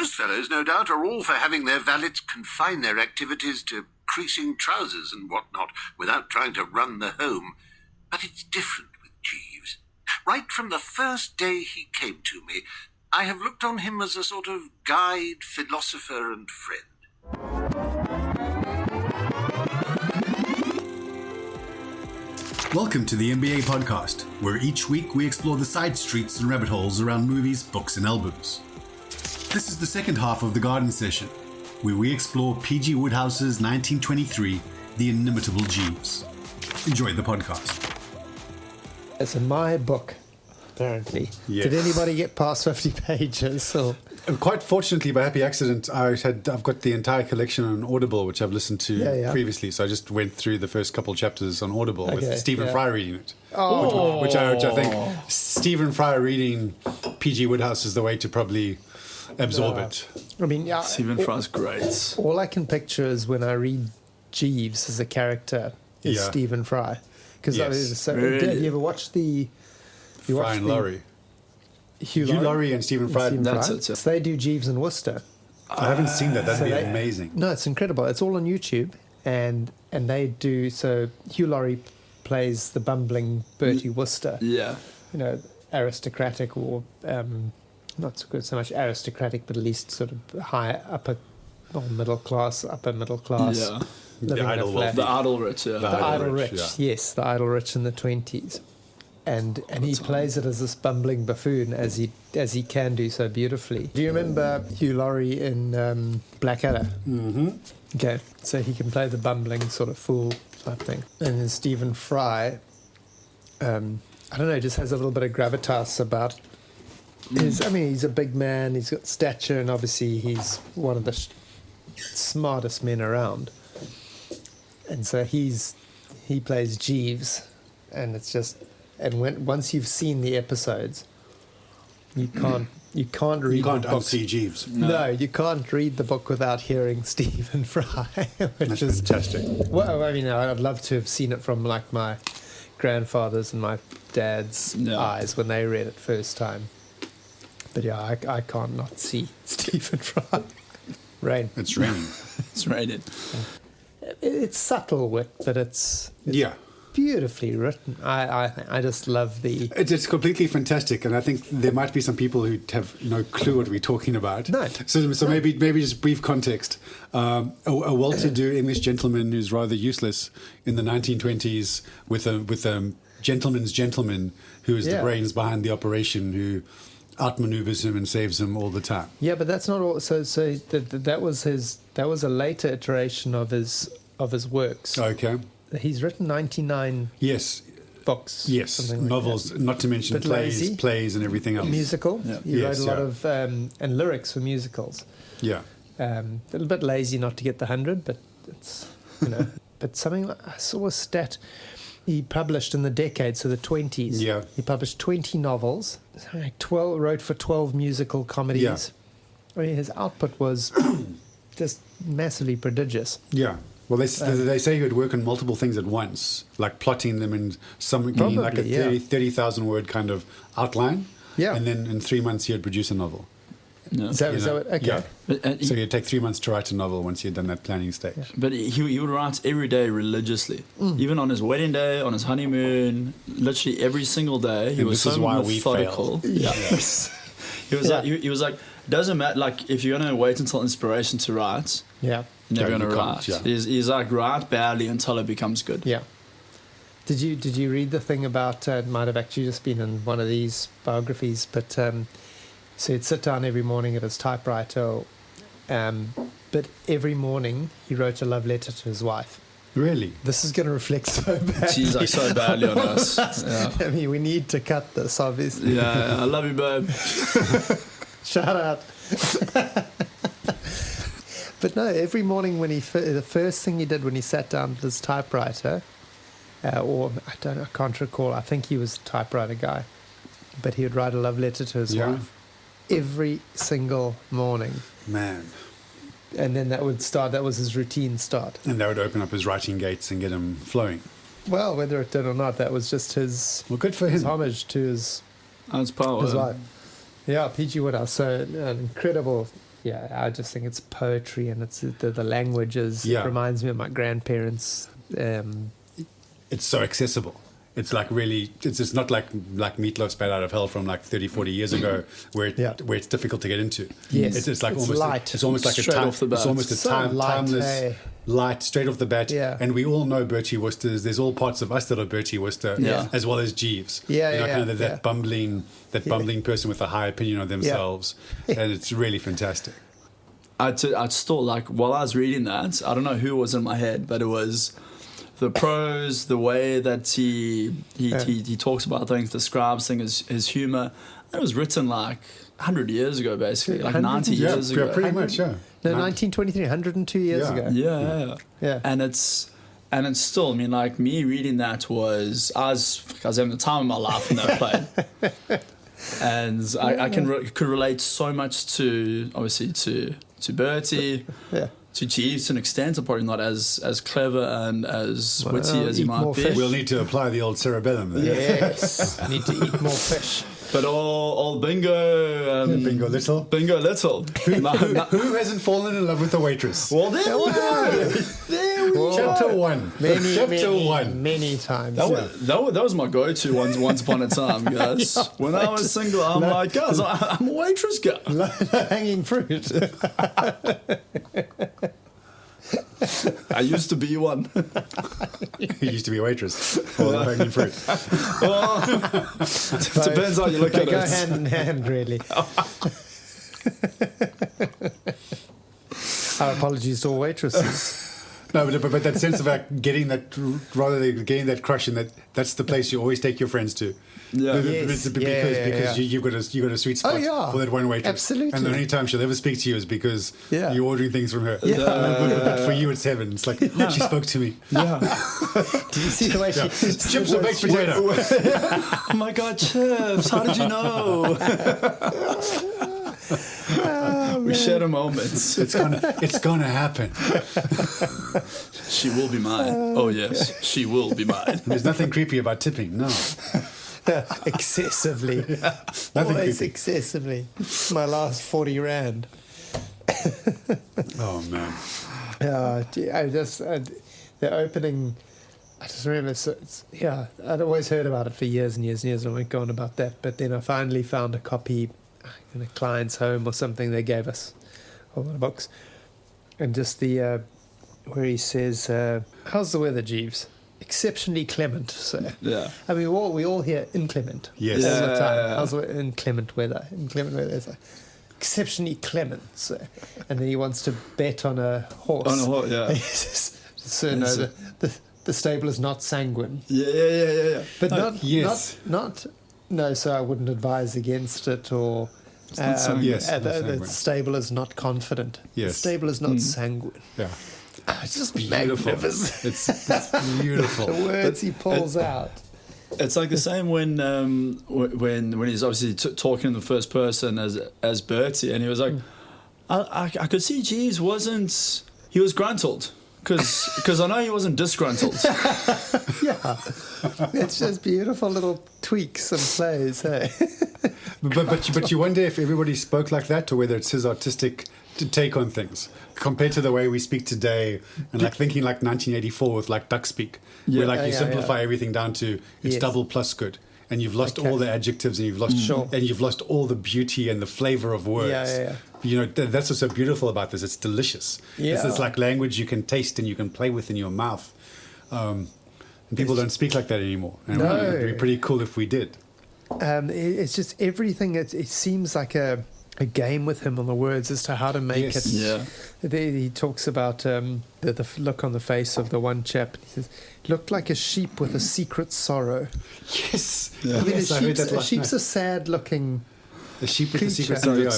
Most fellows, no doubt, are all for having their valets confine their activities to creasing trousers and whatnot, without trying to run the home. But it's different with Jeeves. Right from the first day he came to me, I have looked on him as a sort of guide, philosopher, and friend. Welcome to the NBA podcast, where each week we explore the side streets and rabbit holes around movies, books, and albums. This is the second half of the Garden Session, where we explore PG Wodehouse's 1923, The Inimitable Jeeves. Enjoy the podcast. It's in my book, apparently. Yes. Did anybody get past 50 pages? Or? Quite fortunately, by happy accident, I've got the entire collection on Audible, which I've listened to previously. So I just went through the first couple chapters on Audible with Stephen Fry reading it. Oh. Which I think Stephen Fry reading PG Wodehouse is the way to probably absorb it. I mean, Stephen Fry's great. All I can picture is when I read Jeeves as a character is Stephen Fry. Because Really? have you ever watched the... Fry and Laurie. Hugh Laurie and Stephen Fry. That's it. Yeah. So they do Jeeves and Worcester. I haven't seen that. That'd be amazing. No, it's incredible. It's all on YouTube. And they do... So Hugh Laurie plays the bumbling Bertie Worcester. Yeah. You know, aristocratic or... not so good so much aristocratic, but at least sort of high upper middle class. Yeah. The idle wealthy. The idle rich, yeah. The idle rich, yes, the idle rich in the 20s. And he plays it as this bumbling buffoon as he can do so beautifully. Do you remember Hugh Laurie in Blackadder? Mm-hmm. Okay, so he can play the bumbling sort of fool type thing. And then Stephen Fry, I don't know, just has a little bit of gravitas about he's a big man, he's got stature, and obviously he's one of the smartest men around. And so he plays Jeeves, and it's just... And once you've seen the episodes, you can't read the book. You can't unsee Jeeves. No, you can't read the book without hearing Stephen Fry, which is fantastic. Well, I mean, I'd love to have seen it from like my grandfather's and my dad's eyes when they read it first time. But yeah, I can't not see Stephen Fry. Rain. It's raining. It's raining. It's subtle wit, but it's beautifully written. I just love the... It's completely fantastic, and I think there might be some people who have no clue what we're talking about. No. So maybe just brief context. A well-to-do English gentleman who's rather useless in the 1920s with a gentleman's gentleman who is the brains behind the operation, who outmaneuvers him and saves him all the time. Yeah, but that's not all. So that was a later iteration of his works. Okay. He's written 99 books. Yes, something like novels, that. not to mention plays and everything else. Musical. Yeah. He wrote a lot of and lyrics for musicals. Yeah. A little bit lazy not to get the 100, but it's but something like, I saw a stat he published in the decade, so the 20s. Yeah. He published 20 novels. Wrote for 12 musical comedies. Yeah. I mean, his output was just massively prodigious. Yeah. Well, they say he would work on multiple things at once, like plotting them in like a 30,000 word kind of outline. Yeah. And then in 3 months he would produce a novel. Yeah. Is that okay? Yeah. But, so he'd take 3 months to write a novel once he had done that planning stage. Yeah. But he would write every day religiously. Even on his wedding day, on his honeymoon, literally every single day. He was so methodical. Yes. He was like, doesn't matter, like, if you're going to wait until inspiration to write, you're never going to write. Yeah. He's like, write badly until it becomes good. Yeah. Did you read the thing about, it might have actually just been in one of these biographies, but so he'd sit down every morning at his typewriter, but every morning he wrote a love letter to his wife. Really? This is going to reflect so badly. She's like so badly on us. Yeah. I mean, we need to cut this, obviously. Yeah, I love you, babe. Shout out. But no, every morning when the first thing he did when he sat down at his typewriter, or I can't recall, I think he was a typewriter guy, but he would write a love letter to his wife every single morning. Man. And then that was his routine start. And that would open up his writing gates and get him flowing. Well, whether it did or not, that was just his... Well, good for him. Homage to his power. His wife. Yeah, PG Wodehouse. So an incredible I just think it's poetry, and it's the languages. Yeah. It reminds me of my grandparents. It's so accessible. It's like really, it's just not like Meatloaf's Bad Out of Hell from like 30, 40 years ago, where it's difficult to get into. Yes, it's like it's almost light. It's almost like Straight off the bat. It's almost a So timeless light straight off the bat. Yeah. And we all know Bertie Woosters. There's all parts of us that are Bertie Wooster, as well as Jeeves. Kind of that bumbling person with a high opinion of themselves, and it's really fantastic. I'd still, like, while I was reading that, I don't know who was in my head, but it was the prose, the way that he talks about things, describes things, his humor. It was written like 100 years ago, basically, like 90 years ago. Yeah, pretty much, yeah. No, 1923, 102 years ago. Yeah. And it's still, I mean, like, me reading that was, I was having the time of my life when that played. And I could relate so much to, obviously, to Bertie, to Jeeves to an extent. I'm probably not as clever and as witty as he might be. We'll need to apply the old cerebellum there. Yes, need to eat more fish. But old Bingo... Bingo Little. Bingo Little. Who hasn't fallen in love with a waitress? Well, there we go. There we go. Chapter 1. Many times. That was my go-to once upon a time, guys. When I was single, I'm like, guys, I'm a waitress guy. Hanging fruit. I used to be one. You used to be a waitress. Or hanging fruit. Well, depends how you look at it. They go hand in hand, really. Our apologies to all waitresses. No, but that sense of like getting that, rather than getting that crush, and that's the place you always take your friends to. Yeah, because you've got a sweet spot for that one waitress. Absolutely. And the only time she'll ever speak to you is because you're ordering things from her. But for you, it's heaven. It's like she spoke to me. Yeah. Did you see the way she chips or baked potato? Oh my God, chips! How did you know? We shared a moment. It's gonna happen. She will be mine. Oh yes, she will be mine. There's nothing creepy about tipping. No. Excessively. Always creepy. Excessively. My last 40 rand. Oh man. The opening. I just remember. I'd always heard about it for years and years and years. I won't go on about that. But then I finally found a copy in a client's home or something. They gave us a lot of books, and just the where he says, "How's the weather, Jeeves?" Exceptionally clement, sir. Yeah. I mean, we all hear inclement. Yes. All the time. How's the inclement weather? Inclement weather. It's like, exceptionally clement, sir. And then he wants to bet on a horse. On a horse, yeah. He says, sir, no, the stable is not sanguine. Yeah. But no, so I wouldn't advise against it, or the stable is not confident. Yes. The stable is not sanguine. Yeah. It's just beautiful. It's beautiful. The words he pulls out. It's like the same when he's obviously talking in the first person as Bertie, and he was like, I could see Jeeves he was gruntled. Because I know he wasn't disgruntled. Yeah. It's just beautiful little tweaks and plays, hey? But you wonder if everybody spoke like that, or whether it's his artistic take on things compared to the way we speak today, and like thinking like 1984 with like duck speak, where like you simplify everything down to it's double plus good, and you've lost all the adjectives, and you've lost all the beauty and the flavor of words. You know, that's what's so beautiful about this. It's delicious. It's like language you can taste and you can play with in your mouth. And people don't speak like that anymore. And it would be pretty cool if we did. It's just everything. It seems like a game with him on the words as to how to make it. Yeah. He talks about the look on the face of the one chap. He says, "Looked like a sheep with a secret sorrow." Yes. I mean, a sheep's a sad-looking. A sheep with a secret sorrow. But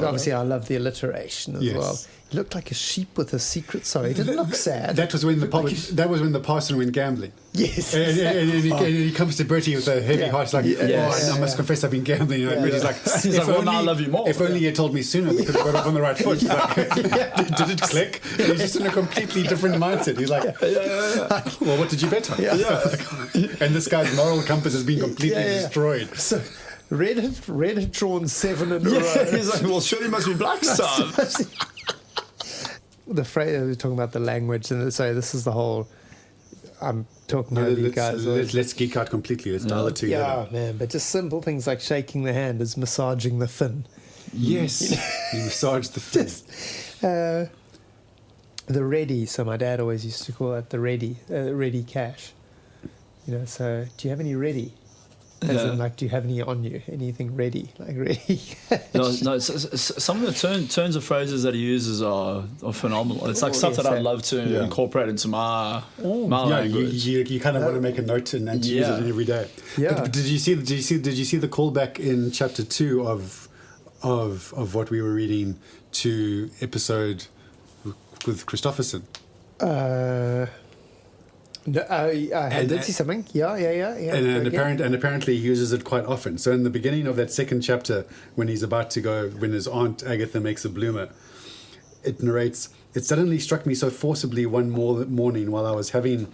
obviously, I love the alliteration as well. He looked like a sheep with a secret sorrow. He didn't look sad. That was when the parson went gambling. Yes. And he comes to Bertie with a heavy heart. It's like, I must confess I've been gambling. And Bertie's like, I love you more. If only you told me sooner, we could have got off on the right foot. Like, did it click? And he's just in a completely different mindset. He's like, well, what did you bet on? And this guy's moral compass has been completely destroyed. Red had drawn 7 in a row. He's like, well, surely it must be Black's time. The phrase we're talking about the language, and so this is the whole. I'm talking to you guys. Let's geek out completely. Let's dial it together. Yeah, man. But just simple things like shaking the hand is massaging the fin. Yes, you massage the fin. The ready. So my dad always used to call it the ready cash. You know. So do you have any ready? As in, like, do you have any on you? Anything ready? Like ready? No. Some of the turns of phrases that he uses are phenomenal. It's like stuff that I'd love to incorporate into my language. You kind of want to make a note and use it in every day. Yeah. But did you see the callback in chapter 2 of what we were reading to episode with Christopherson? No, I did see something. Yeah. And apparently he uses it quite often. So in the beginning of that second chapter, when he's about to go, when his aunt Agatha makes a bloomer, it narrates, "It suddenly struck me so forcibly one morning while I was having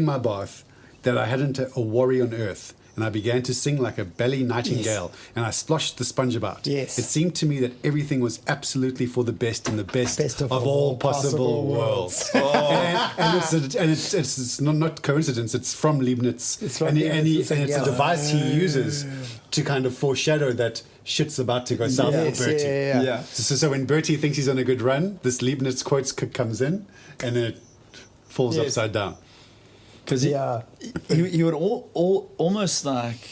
my bath that I hadn't a worry on earth. And I began to sing like a belly nightingale, and I splashed the sponge about. Yes. It seemed to me that everything was absolutely for the best in the best of all possible worlds." And it's not coincidence. It's from Leibniz. It's from and Leibniz. it's a device he uses to kind of foreshadow that shit's about to go south for Bertie. Yeah. So when Bertie thinks he's on a good run, this Leibniz quote comes in, and then it falls upside down. Because he would almost like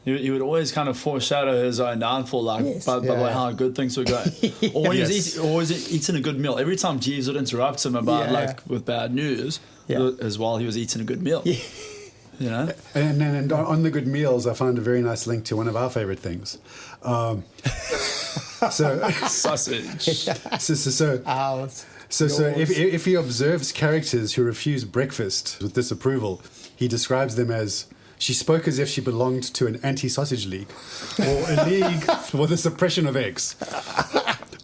he would always kind of foreshadow his own downfall, like by how good things were going, or when he was eating a good meal. Every time Jeeves would interrupt him about like with bad news, as while he was eating a good meal. You know, and on the good meals, I found a very nice link to one of our favorite things. Sausage. So if he observes characters who refuse breakfast with disapproval, he describes them as, "She spoke as if she belonged to an anti-sausage league, or a league for the suppression of eggs."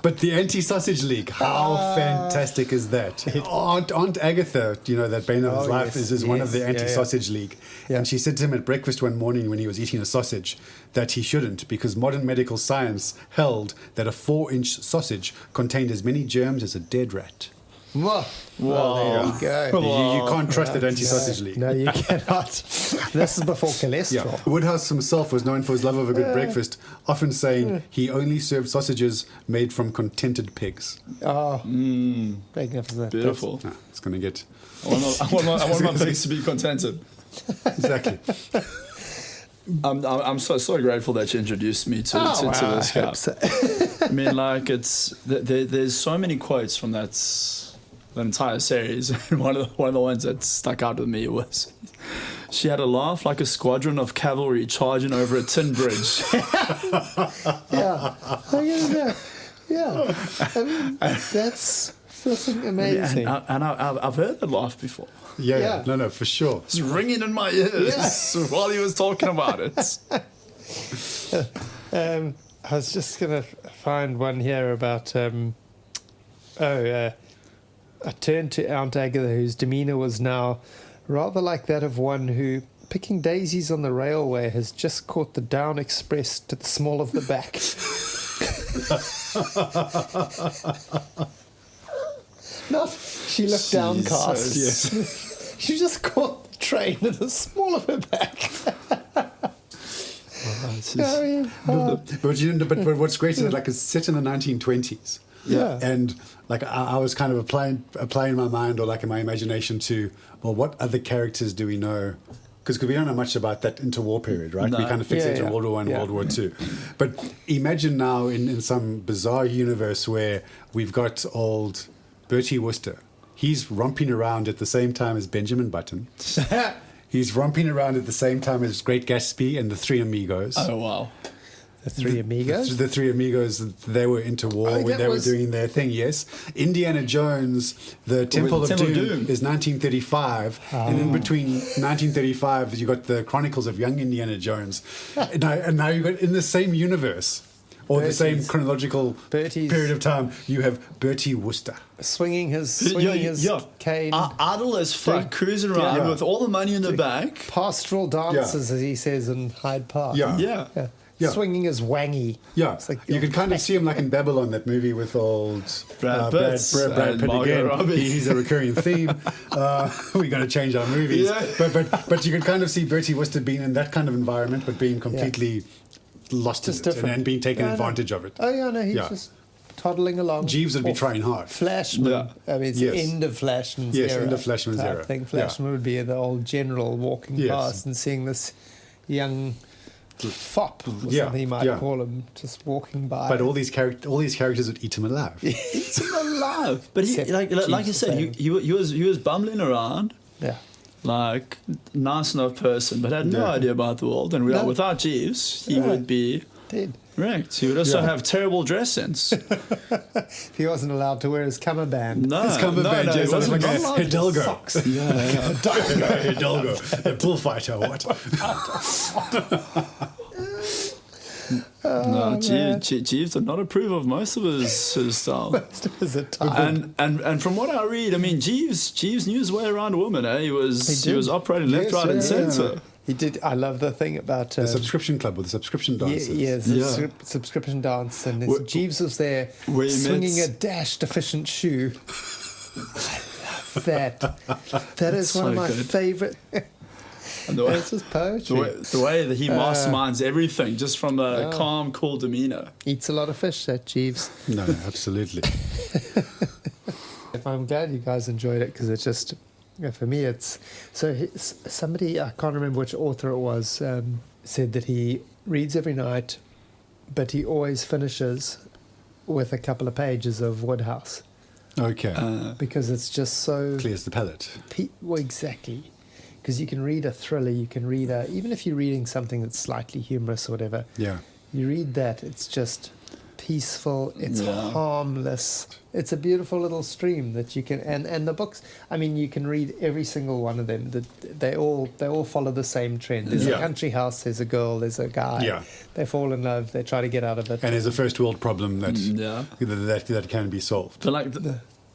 But the anti-sausage league, how fantastic is that? Aunt Agatha, you know, that bane of his life, is one of the anti-sausage league. Yeah. And she said to him at breakfast one morning when he was eating a sausage that he shouldn't, because modern medical science held that a 4-inch sausage contained as many germs as a dead rat. Well, there you go. You can't trust that anti-sausage league. No, you cannot. This is before cholesterol. Yeah. Woodhouse himself was known for his love of a good breakfast, often saying he only served sausages made from contented pigs. Oh, magnificent. Beautiful. It's going to get... I want my pigs to be contented. Exactly. I'm so grateful that you introduced me to this guy. I mean, like, there's so many quotes from that entire series. And one of the ones that stuck out with me was, "She had a laugh like a squadron of cavalry charging over a tin bridge." Yeah. I mean, that's amazing. And I've heard that laugh before. Yeah. No, for sure. It's ringing in my ears while he was talking about it. I was just going to find one here about... I turned to Aunt Agatha, whose demeanour was now rather like that of one who, picking daisies on the railway, has just caught the Down Express to the small of the back. She looked downcast. Yes. She just caught the train to the small of her back. But what's great is that, like, it's set in the 1920s. Yeah. And like I was kind of applying my mind, or like in my imagination, to, well, what other characters do we know? Because we don't know much about that interwar period, right? No. We kind of fixate on World War I and World War II. But imagine now in some bizarre universe where we've got old Bertie Wooster. He's romping around at the same time as Benjamin Button. He's romping around at the same time as Great Gatsby and the Three Amigos. Oh, wow. The Three Amigos? The Three Amigos, they were into war when they were doing their thing, yes. Indiana Jones, the Temple of Doom is 1935. And in between 1935, you got the Chronicles of Young Indiana Jones. and now you've got, in the same universe, or the same chronological period of time, you have Bertie Wooster. Swinging his cane. Idle as fuck, cruising around with all the money in the bank. Pastoral dances, as he says in Hyde Park. Yeah. Yeah. swinging his wangy. Yeah, It's like, you can kind of see him like in Babylon, that movie with old Brad Brad Pitt Pitt Margot again. Robbie. He's a recurring theme. We got to change our movies, Yeah. but you can kind of see Bertie Wooster being in that kind of environment, but being completely lost Just in it different. and being taken No, no. advantage of it. Oh yeah, no, he's Yeah. just toddling along. Jeeves would be Or trying hard. Flashman. Yeah. I mean, it's Yes. the end of Flashman's Yes, era. end of Flashman's type era. Thing. Yeah. Flashman would be the old general walking Yes. past and seeing this young fop, or Yeah, something you might yeah. call him, just walking by. But all these characters would eat him alive. It's alive. But he, Except like you Jeeves said, was he was bumbling around, yeah. like nice enough person, but had no Yeah. idea about the world. And No. without Jeeves, he Yeah. would be Did. wrecked. He would also Yeah. have terrible dress sense. If he wasn't allowed to wear his cummerband. No, It's cummerbund, no, yes, he it's wasn't like a allowed to- Hidalgo. Socks. Hidalgo, a bullfighter, what? No, man. Jeeves did not approve of most of his style. Most of his attire. And from what I read, I mean, Jeeves knew his way around a woman. He was did. operating left, Yes, right, and yeah, centre. He did. I love the thing about The subscription club with the subscription dances. the subscription dance, and Where- Jeeves was there where he swinging met- a dash deficient shoe. I love that. That is one of so my good. favorite. And the way, This is poetry. the way that he masterminds everything just from a Oh. calm, cool demeanour. Eats a lot of fish, that Jeeves. No, absolutely. I'm glad you guys enjoyed it because it's just, for me, it's so. Somebody, I can't remember which author it was, said that he reads every night, but he always finishes with a couple of pages of Wodehouse Okay. because it's just so. Clears the palate. Well, exactly. Because you can read a thriller, you can read even if you're reading something that's slightly humorous or whatever, Yeah. you read that, it's just peaceful, it's Yeah. harmless, it's a beautiful little stream that you can, and the books, I mean, you can read every single one of them, they all follow the same trend. There's Yeah. a country house, there's a girl, there's a guy, Yeah. they fall in love, they try to get out of it. And there's a first world problem that Yeah. that can be solved. But like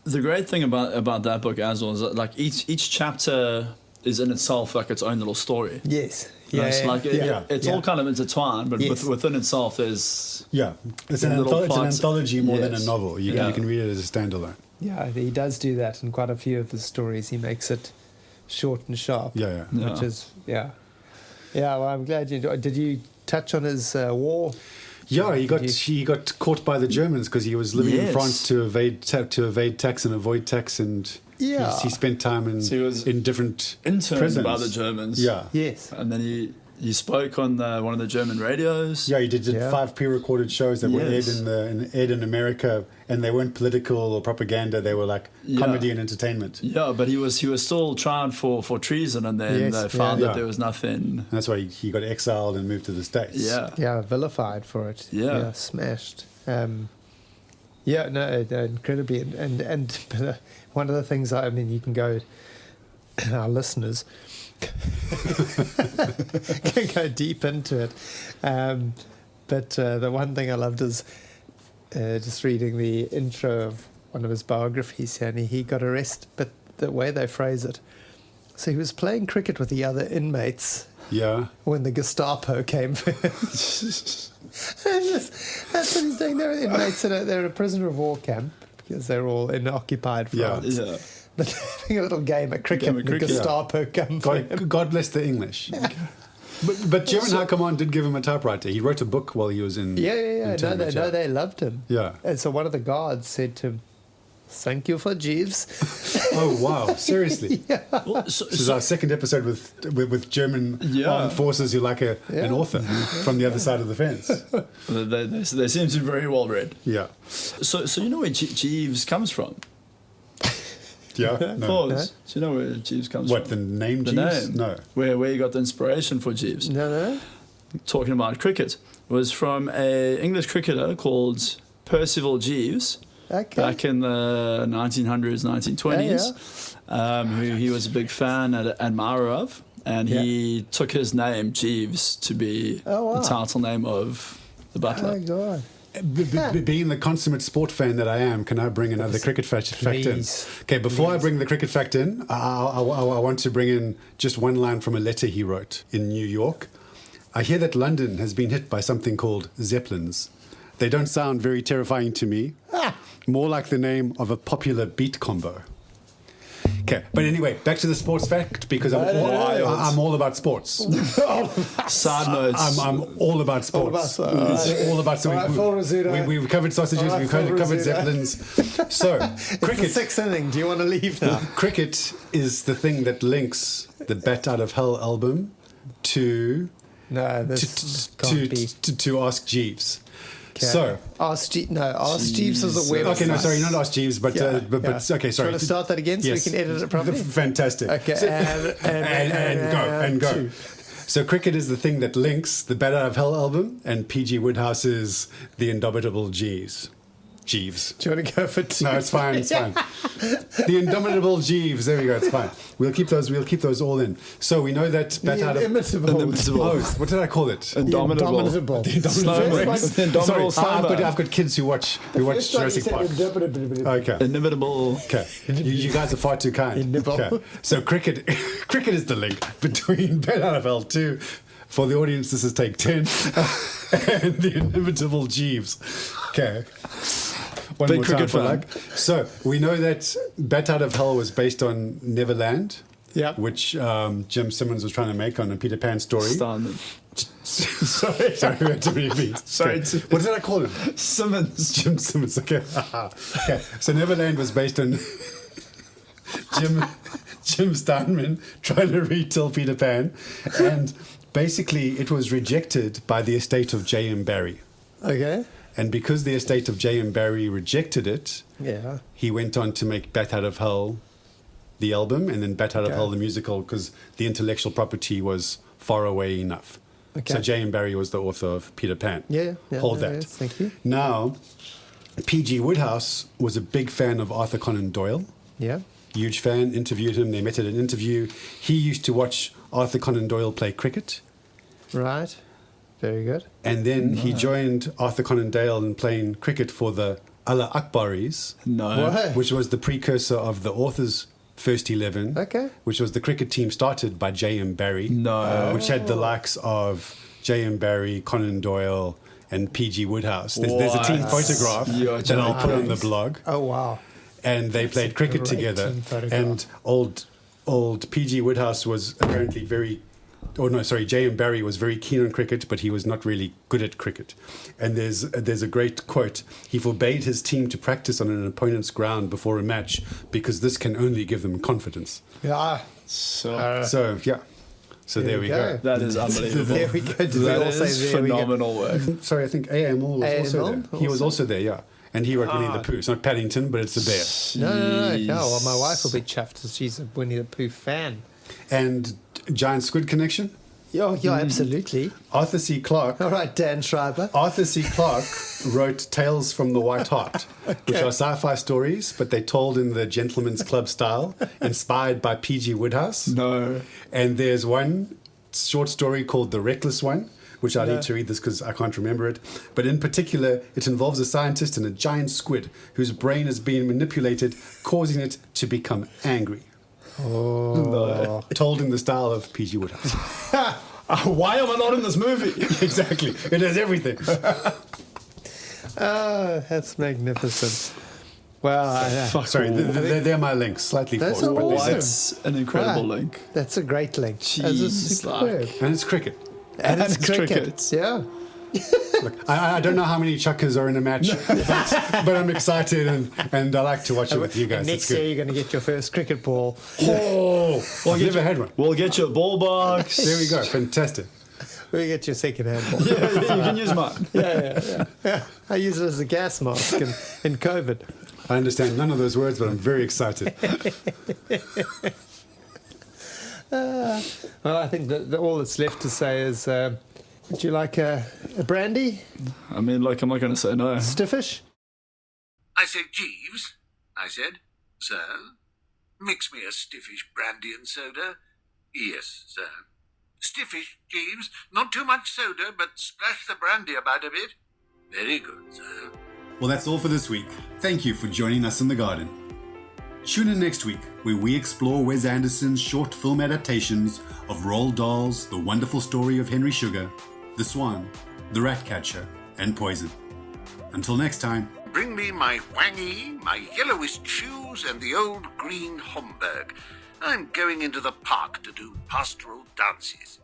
the great thing about that book as well is that like each chapter is in itself like its own little story. Yes. You know, it's like it's yeah. all kind of intertwined, but Yes. within itself there's Yeah. It's The an, little it's an plots. anthology more than a Yes. novel. You Yeah. can read it as a standalone. Yeah, he does do that in quite a few of his stories. He makes it short and sharp. Yeah. Which is, yeah. Well, I'm glad you enjoyed. Did you touch on his war? Yeah, he Did got caught by the Germans because he was living in Yes. France to evade tax and avoid tax, and Yeah. he spent time So he was in different interned prisons. by the Germans. Yeah. Yes. And then he spoke on one of the German radios. Yeah, he did Yeah. 5 pre-recorded shows that were Yes. aired in America, and they weren't political or propaganda. They were like Yeah. comedy and entertainment. Yeah, but he was still tried for treason, and then Yes, they found yeah. that there was nothing. And that's why he got exiled and moved to the States. Yeah. Yeah, vilified for it. Yeah. Smashed. Incredibly. And but, one of the things, I mean, you can go, our listeners can go deep into it. But the one thing I loved is just reading the intro of one of his biographies here, and he got arrested, but the way they phrase it. So he was playing cricket with the other inmates Yeah. when the Gestapo came. That's what he's saying. They're inmates. They're a prisoner of war camp because they're all in occupied Yeah. France. Yeah. But they're having a little game of cricket. Game of cricket. The Gestapo come for him. God bless the English. But German High Command did give him a typewriter. He wrote a book while he was in. Yeah. internment, No, they loved him. Yeah. And so one of the guards said to him, "Thank you for Jeeves." Oh wow! Seriously. Well, This is our second episode with German Yeah. armed forces who like an Yeah. author from the other side of the fence. they seem to be very well read. Yeah. So you know where Jeeves comes from? Yeah. No. Pause. Do you know where Jeeves comes What, the from? name The Jeeves? name. No. Where you got the inspiration for Jeeves? No. Talking about cricket was from a English cricketer called Percival Jeeves. Okay. Back in the 1900s, 1920s, who he was a big fan and admirer of. And he took his name, Jeeves, to be Oh, wow. the title name of the Oh butler. my God. Being the consummate sport fan that I am, can I bring another cricket fact in? Please. Okay, before I bring the cricket fact in, I want to bring in just one line from a letter he wrote in New York. I hear that London has been hit by something called Zeppelins. They don't sound very terrifying to me. More like the name of a popular beat combo. Okay, but anyway, back to the sports fact, because I'm all about sports. Side notes. I'm all about sports. All about sports. We've covered sausages, we've covered Zeppelins. So, cricket. It's the sixth inning. Do you want to leave now? Cricket is the thing that links the Bat Out of Hell album to Ask Jeeves. Okay. So Ask Jeeves was a web. okay, no, sorry, not Ask Jeeves, but okay, sorry. Do you want to start that again so we can edit it properly? Fantastic. Okay, so, and go. So cricket is the thing that links the Bat Out of Hell album and PG Wodehouse's The Indomitable Jeeves. Do you want to go for two? No, it's fine. The Indomitable Jeeves. There we go. It's fine. We'll keep those all in. So we know that Bat Out of Inimitable. Oh, what did I call it? Indomitable. Sorry, I've got kids who watch Jurassic Park. Okay. Inimitable. Okay. You guys are far too kind. Okay. So cricket is the link between Bat Out of Hell 2. For the audience, this is take 10. And the Inimitable Jeeves. Okay. One Big more cricket time for fan. luck. So we know that Bat Out of Hell was based on Neverland, which Jim Simmons was trying to make on a Peter Pan story. Sorry, we had too many beats. Sorry. Okay. What did I call him? Simmons. Jim Simmons. Okay. Okay. So Neverland was based on Jim Steinman trying to retell Peter Pan, and basically it was rejected by the estate of J.M. Barrie. Okay. And because the estate of J.M. Barrie rejected it, he went on to make Bat Out of Hell, the album, and then Bat Out of Hell, the musical, because the intellectual property was far away enough. Okay. So J.M. Barrie was the author of Peter Pan. Hold that. Yes, thank you. Now, PG Wodehouse was a big fan of Arthur Conan Doyle. Yeah. Huge fan, interviewed him, they met at an interview. He used to watch Arthur Conan Doyle play cricket. Right. Very good. And then he joined Arthur Conan Doyle in playing cricket for the Allah Akbaris, which was the precursor of the author's first 11, which was the cricket team started by J.M. Barrie, which had the likes of J.M. Barrie, Conan Doyle, and PG Wodehouse. There's a team photograph that I'll put on the blog. Oh, wow. And they played cricket together. And old PG Wodehouse was apparently J.M. Barrie was very keen on cricket, but he was not really good at cricket. And there's a great quote. He forbade his team to practice on an opponent's ground before a match because this can only give them confidence. Yeah. So there we go. That is unbelievable. There we go. That is phenomenal work. Sorry, I think A.M. Moore was also there. He was also there, yeah. And he wrote Winnie the Pooh. It's not Paddington, but it's the bear. No. Well, my wife will be chuffed because she's a Winnie the Pooh fan. And Giant Squid Connection? Yeah, absolutely. Arthur C. Clarke. All right, Dan Schreiber. Arthur C. Clarke wrote Tales from the White Heart, which are sci-fi stories, but they're told in the Gentleman's Club style, inspired by P.G. Wodehouse. No. And there's one short story called The Reckless One, which I need to read this because I can't remember it. But in particular, it involves a scientist and a giant squid whose brain is being manipulated, causing it to become angry. Oh. No. Told in the style of P.G. Wodehouse. Why am I not in this movie? Exactly. It has everything. That's magnificent. Well, sorry, they're my links. Slightly that's forced. Awesome. That's an incredible link. That's a great link. Jeez, and it's cricket. And it's cricket. Yeah. Look, I don't know how many chuckers are in a match, but I'm excited and I like to watch it with you guys. Next year you're going to get your first cricket ball. Oh, I've never had one. We'll get you a ball box. There we go. Fantastic. We'll get you a second-hand ball. Yeah, you can use mine. Yeah. I use it as a gas mask in COVID. I understand none of those words, but I'm very excited. Well, I think that all that's left to say is, would you like a brandy? I mean, like, I'm not going to say no. Stiffish? I said, Jeeves, I said. Sir, mix me a stiffish brandy and soda. Yes, sir. Stiffish, Jeeves. Not too much soda, but splash the brandy about a bit. Very good, sir. Well, that's all for this week. Thank you for joining us in the garden. Tune in next week where we explore Wes Anderson's short film adaptations of Roald Dahl's The Wonderful Story of Henry Sugar, The Swan, The Ratcatcher, and Poison. Until next time. Bring me my wangy, my yellowish shoes, and the old green Homburg. I'm going into the park to do pastoral dances.